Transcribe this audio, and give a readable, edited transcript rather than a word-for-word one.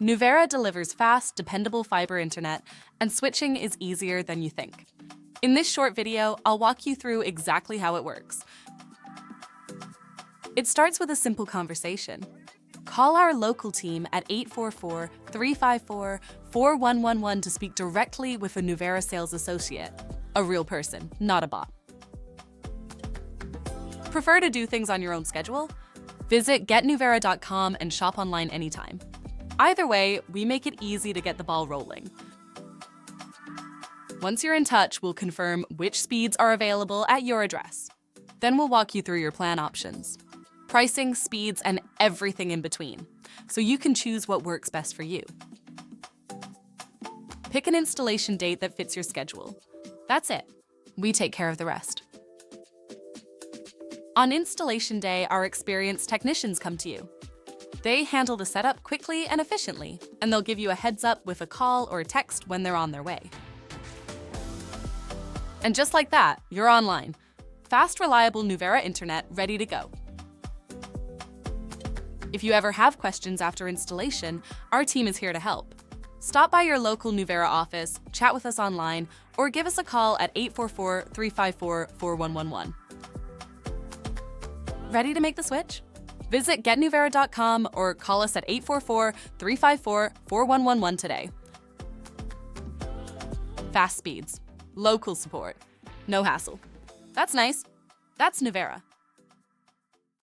Nuvera delivers fast, dependable fiber internet, and switching is easier than you think. In this short video, I'll walk you through exactly how it works. It starts with a simple conversation. Call our local team at 844-354-4111 to speak directly with a Nuvera sales associate, a real person, not a bot. Prefer to do things on your own schedule? Visit getnuvera.com and shop online anytime. Either way, we make it easy to get the ball rolling. Once you're in touch, we'll confirm which speeds are available at your address. Then we'll walk you through your plan options, pricing, speeds, and everything in between, so you can choose what works best for you. Pick an installation date that fits your schedule. That's it. We take care of the rest. On installation day, our experienced technicians come to you. They handle the setup quickly and efficiently, and they'll give you a heads up with a call or a text when they're on their way. And just like that, you're online. Fast, reliable Nuvera internet ready to go. If you ever have questions after installation, our team is here to help. Stop by your local Nuvera office, chat with us online, or give us a call at 844-354-4111. Ready to make the switch? Visit getnuvera.com or call us at 844-354-4111 today. Fast speeds, local support, no hassle. That's nice. That's Nuvera.